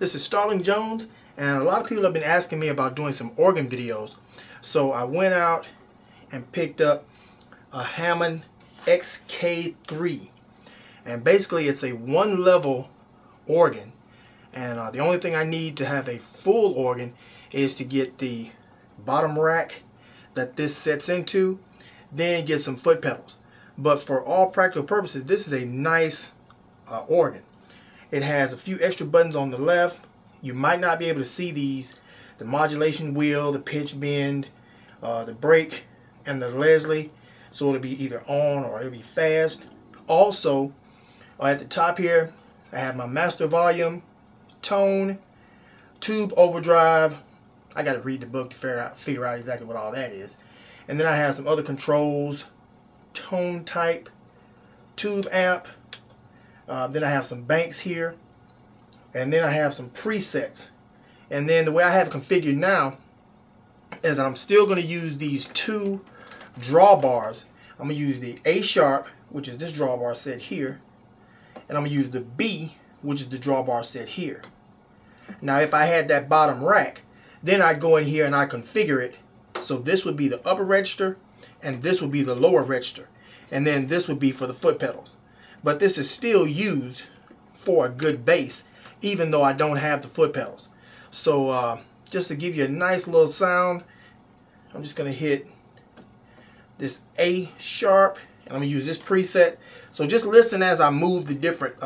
This is Starling Jones, and a lot of people have been asking me about doing some organ videos. So I went out and picked up a Hammond XK3, and basically it's a one-level organ, and the only thing I need to have a full organ is to get the bottom rack that this sets into, then get some foot pedals. But for all practical purposes, this is a nice organ. It has a few extra buttons on the left. You might not be able to see these: the modulation wheel, the pitch bend, the brake, and the Leslie. So it'll be either on or it'll be fast. Also, at the top here, I have my master volume, tone, tube overdrive. I got to read the book to figure out exactly what all that is. And then I have some other controls, tone type, tube amp. Then I have some banks here, and then I have some presets. And then the way I have it configured now is that I'm still going to use these two drawbars. I'm going to use the A sharp, which is this drawbar set here, and I'm going to use the B, which is the drawbar set here. Now if I had that bottom rack, then I'd go in here and I'd configure it so this would be the upper register and this would be the lower register, and then this would be for the foot pedals. But this is still used for a good bass, even though I don't have the foot pedals. So just to give you a nice little sound, I'm just going to hit this A sharp, and I'm going to use this preset. So just listen as I move the different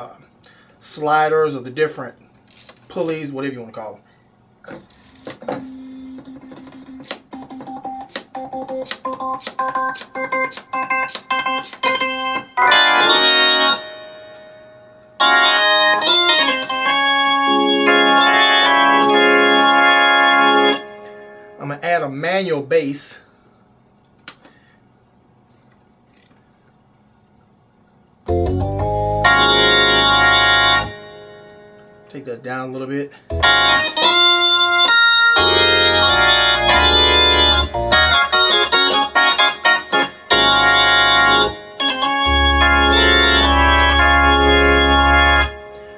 sliders or the different pulleys, whatever you want to call them. I'm going to add a manual bass. Take that down a little bit.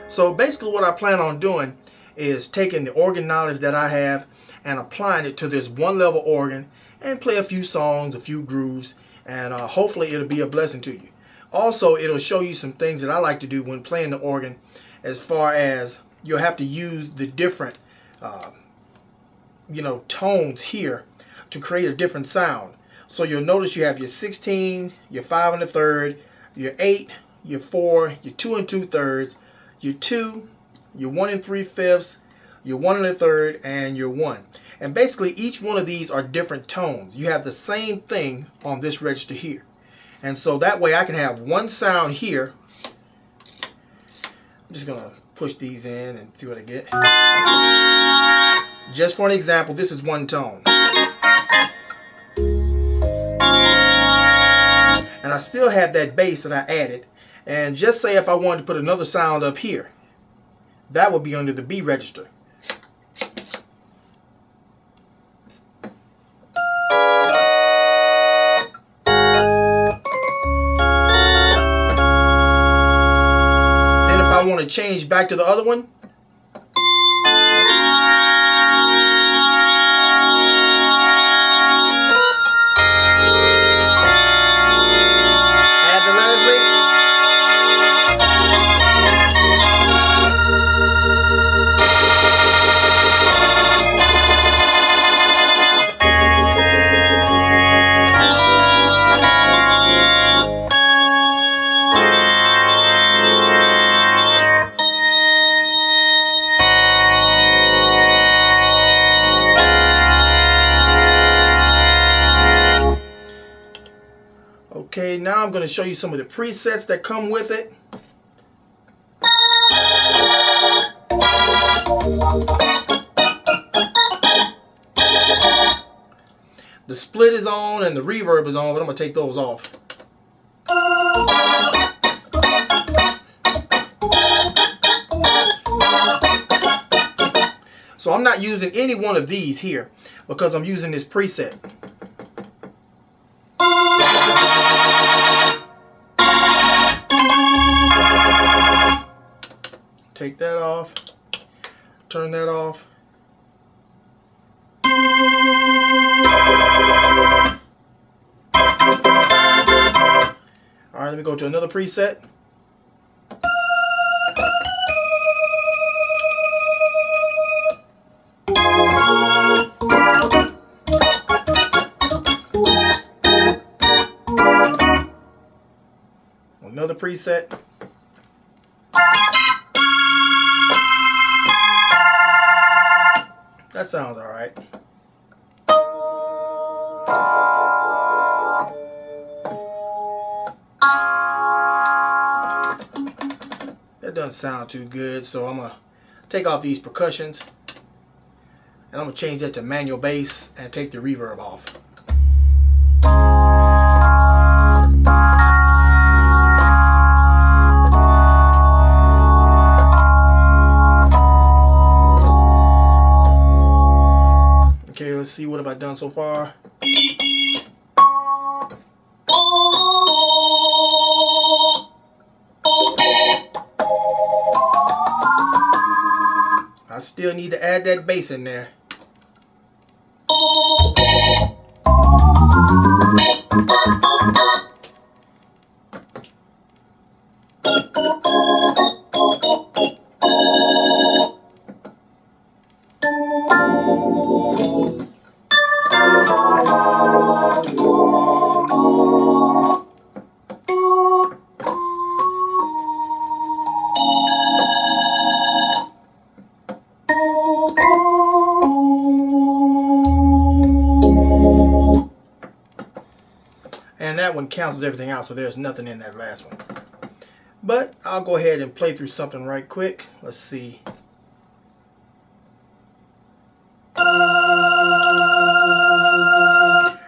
So basically what I plan on doing is taking the organ knowledge that I have and applying it to this one level organ and play a few songs, a few grooves, and hopefully it'll be a blessing to you. Also, it'll show you some things that I like to do when playing the organ, as far as you'll have to use the different tones here to create a different sound. So you'll notice you have your 16, your 5 1/3, your 8, your 4, your 2 2/3, your 2, your 1 3/5, your 1 1/3, and your 1. And basically each one of these are different tones. You have the same thing on this register here. And so that way I can have one sound here. I'm just going to push these in and see what I get. Just for an example, this is one tone. And I still have that bass that I added. And just say if I wanted to put another sound up here, that would be under the B register. Then if I want to change back to the other one, add the Leslie. Okay, now I'm going to show you some of the presets that come with it. The split is on and the reverb is on, but I'm going to take those off. So I'm not using any one of these here because I'm using this preset. Take that off. turn that off. All right, let me go to another preset. Another preset. That sounds all right. That doesn't sound too good, so I'm gonna take off these percussions and I'm gonna change that to manual bass and take the reverb off. Okay, let's see, what have I done so far? I still need to add that bass in there. And that one cancels everything out, so there's nothing in that last one. But I'll go ahead and play through something right quick. Let's see.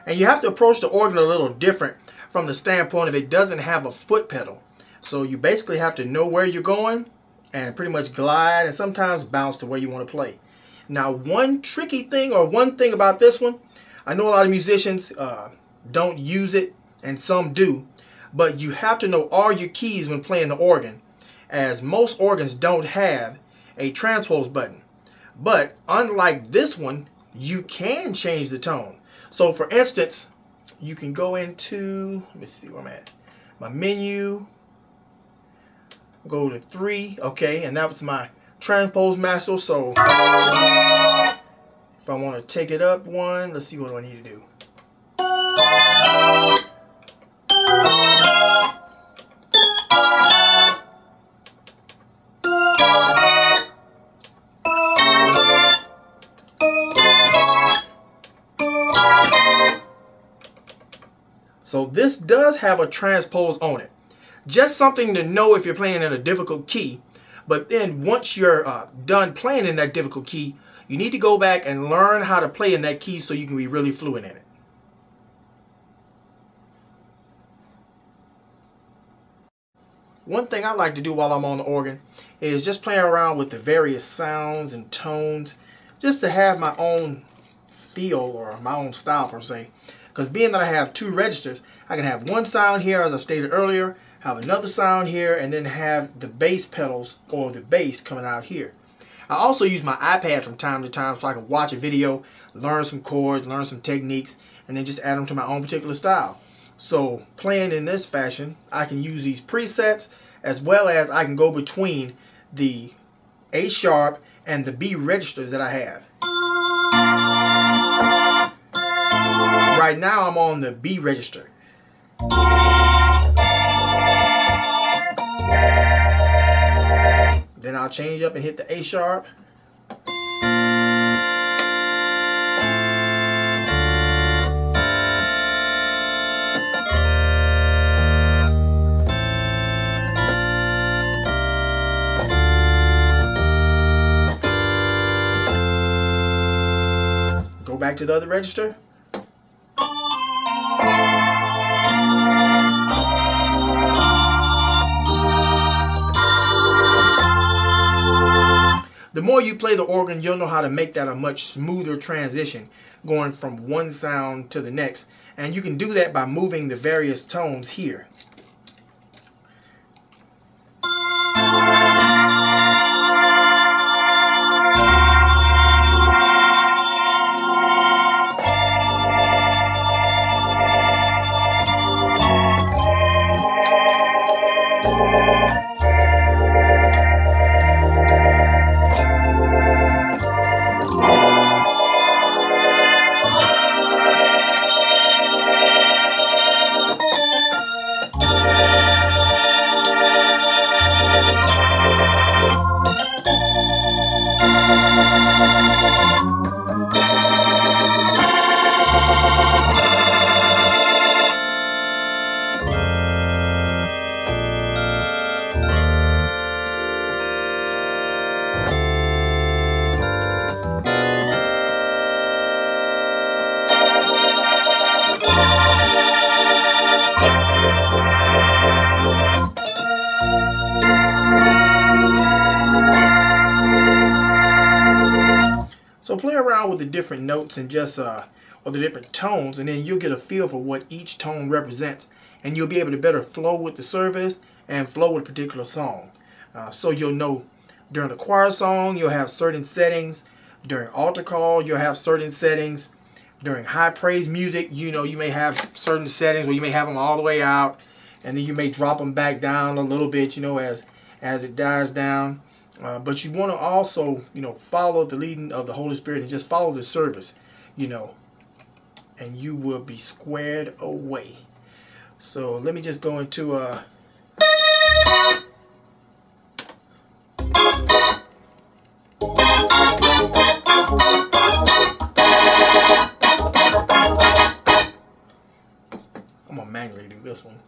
And you have to approach the organ a little different from the standpoint of it doesn't have a foot pedal. So you basically have to know where you're going and pretty much glide and sometimes bounce to where you want to play. Now, one tricky thing, or one thing about this one, I know a lot of musicians don't use it and some do, but you have to know all your keys when playing the organ, as most organs don't have a transpose button. But unlike this one, you can change the tone. So for instance, you can go into, let me see where I'm at, my menu, go to 3, okay, and that was my transpose master. So if I want to take it up one, let's see, what do I need to do? So this does have a transpose on it. Just something to know if you're playing in a difficult key. But then once you're done playing in that difficult key, you need to go back and learn how to play in that key so you can be really fluent in it. One thing I like to do while I'm on the organ is just playing around with the various sounds and tones, just to have my own feel or my own style per se. Because being that I have 2 registers, I can have one sound here, as I stated earlier, have another sound here, and then have the bass pedals or the bass coming out here. I also use my iPad from time to time so I can watch a video, learn some chords, learn some techniques, and then just add them to my own particular style. So playing in this fashion, I can use these presets, as well as I can go between the A sharp and the B registers that I have. Right now I'm on the B register. Then I'll change up and hit the A sharp. Go back to the other register. The more you play the organ, you'll know how to make that a much smoother transition, going from one sound to the next. And you can do that by moving the various tones here. So play around with the different notes and just or the different tones, and then you'll get a feel for what each tone represents, and you'll be able to better flow with the service and flow with a particular song. So you'll know during the choir song you'll have certain settings. During altar call you'll have certain settings. During high praise music, you may have certain settings, or you may have them all the way out, and then you may drop them back down a little bit, as it dies down. But you want to also, follow the leading of the Holy Spirit and just follow the service, and you will be squared away. So let me just go into I'm gonna manually do this one.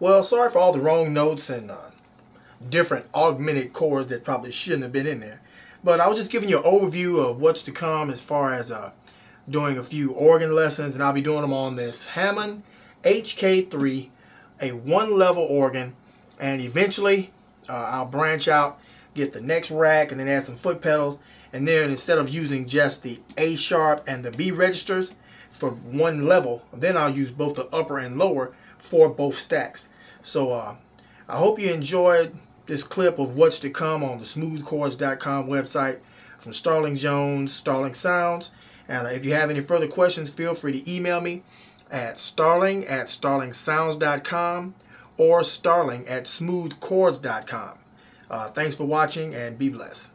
Well, sorry for all the wrong notes and different augmented chords that probably shouldn't have been in there. But I was just giving you an overview of what's to come as far as doing a few organ lessons, and I'll be doing them on this Hammond HK3, a one-level organ, and eventually I'll branch out, get the next rack, and then add some foot pedals, and then instead of using just the A sharp and the B registers for one level, then I'll use both the upper and lower for both stacks. So I hope you enjoyed this clip of what's to come on the smoothchords.com website from Starling Jones, Starling Sounds. And if you have any further questions, feel free to email me at starling@starlingsounds.com or starling@smoothchords.com. Thanks for watching, and be blessed.